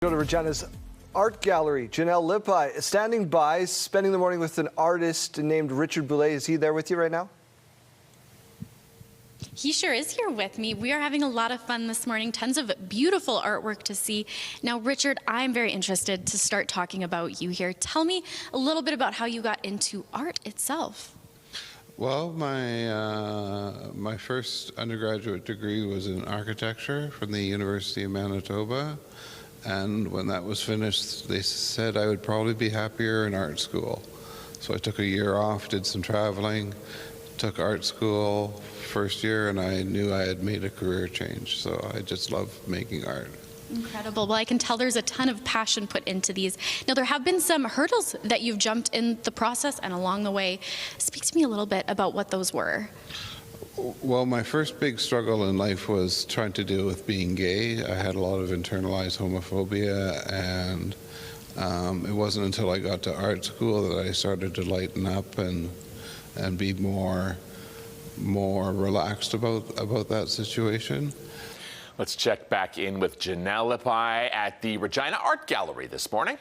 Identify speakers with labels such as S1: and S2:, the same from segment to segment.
S1: Go to Regina's Art Gallery. Janelle Lippi is standing by, spending the morning with an artist named Richard Boulet. Is he there with you right now?
S2: He sure is here with me. We are having a lot of fun this morning, tons of beautiful artwork to see. Now, Richard, I'm very interested to start talking about you here. Tell me a little bit about how you got into art itself.
S3: Well, my first undergraduate degree was in architecture from the University of Manitoba. And when that was finished, they said I would probably be happier in art school. So I took a year off, did some traveling, took art school first year, and I knew I had made a career change. So I just love making art.
S2: Incredible. Well, I can tell there's a ton of passion put into these. Now, there have been some hurdles that you've jumped in the process and along the way. Speak to me a little bit about what those were.
S3: Well, my first big struggle in life was trying to deal with being gay. I had a lot of internalized homophobia, and it wasn't until I got to art school that I started to lighten up and be more relaxed about that situation.
S4: Let's check back in with Janelle Lippi at the Regina Art Gallery this morning.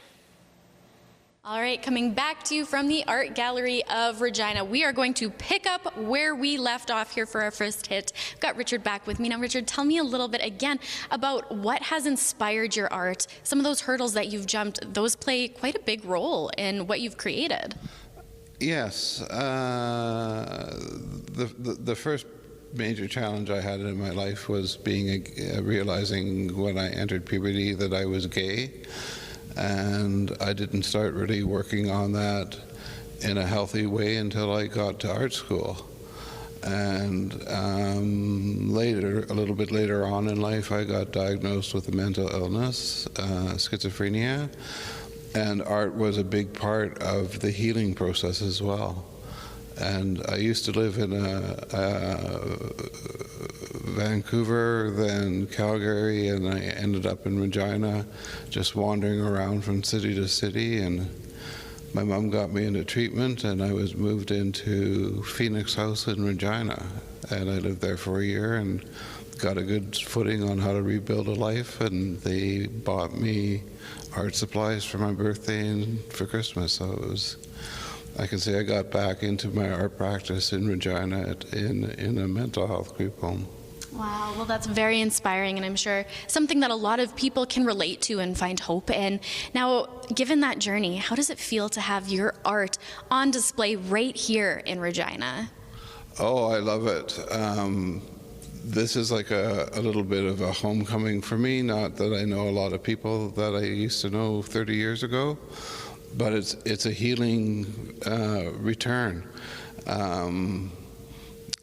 S2: All right, coming back to you from the Art Gallery of Regina. We are going to pick up where we left off here for our first hit. I've got Richard back with me. Now, Richard, tell me a little bit again about what has inspired your art. Some of those hurdles that you've jumped, those play quite a big role in what you've created.
S3: Yes. The first major challenge I had in my life was realizing when I entered puberty that I was gay. And I didn't start really working on that in a healthy way until I got to art school. And a little bit later on in life, I got diagnosed with a mental illness, schizophrenia, and art was a big part of the healing process as well. And I used to live in Vancouver, then Calgary, and I ended up in Regina, just wandering around from city to city. And my mom got me into treatment, and I was moved into Phoenix House in Regina. And I lived there for a year and got a good footing on how to rebuild a life. And they bought me art supplies for my birthday and for Christmas. So it was, I can say I got back into my art practice in Regina in a mental health group home.
S2: Wow, well, that's very inspiring, and I'm sure something that a lot of people can relate to and find hope in. Now, given that journey, how does it feel to have your art on display right here in Regina?
S3: Oh, I love it. This is like a little bit of a homecoming for me, not that I know a lot of people that I used to know 30 years ago, but it's a healing return.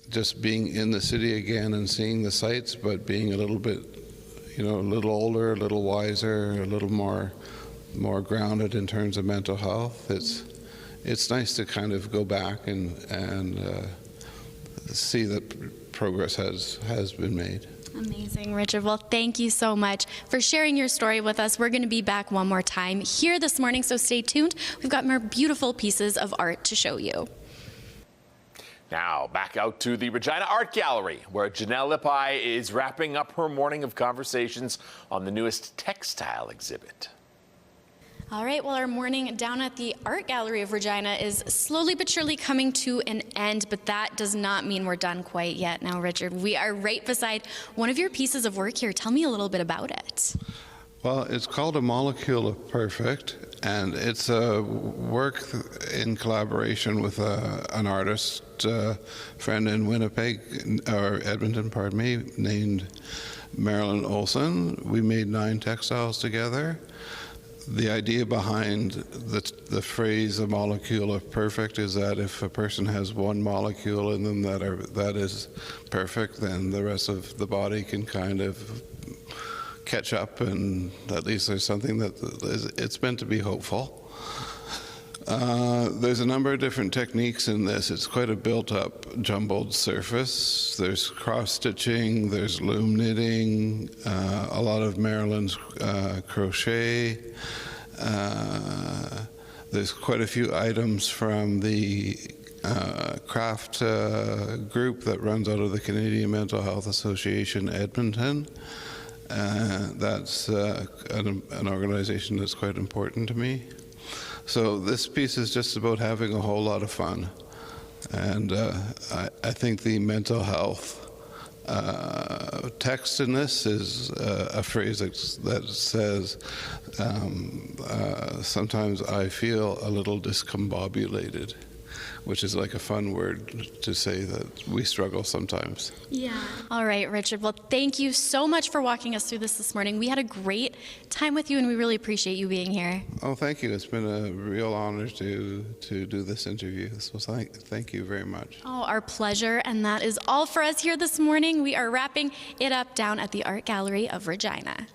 S3: Just being in the city again and seeing the sights, but being a little bit, a little older, a little wiser, a little more grounded in terms of mental health. It's nice to kind of go back and see that progress has been made.
S2: Amazing, Richard. Well, thank you so much for sharing your story with us. We're going to be back one more time here this morning, so stay tuned. We've got more beautiful pieces of art to show you.
S4: Now, back out to the Regina Art Gallery, where Janelle Lippi is wrapping up her morning of conversations on the newest textile exhibit.
S2: All right, well, our morning down at the Art Gallery of Regina is slowly but surely coming to an end, but that does not mean we're done quite yet. Now, Richard, we are right beside one of your pieces of work here. Tell me a little bit about it.
S3: Well, it's called A Molecule of Perfect, and it's a work in collaboration with an artist friend in Winnipeg, or Edmonton, pardon me, named Marilyn Olson. We made 9 textiles together. The idea behind the phrase "a molecule of perfect" is that if a person has one molecule in them that is perfect, then the rest of the body can kind of catch up, and at least there's something it's meant to be hopeful. There's a number of different techniques in this. It's quite a built-up, jumbled surface. There's cross-stitching, there's loom knitting, a lot of Marilyn's crochet. There's quite a few items from the craft group that runs out of the Canadian Mental Health Association, Edmonton. That's an organization that's quite important to me. So this piece is just about having a whole lot of fun. And I think the mental health text in this is a phrase that says, sometimes I feel a little discombobulated, which is like a fun word to say that we struggle sometimes.
S2: Yeah. All right, Richard. Well, thank you so much for walking us through this morning. We had a great time with you, and we really appreciate you being here.
S3: Oh, thank you. It's been a real honor to do this interview. So thank you very much.
S2: Oh, our pleasure. And that is all for us here this morning. We are wrapping it up down at the Art Gallery of Regina.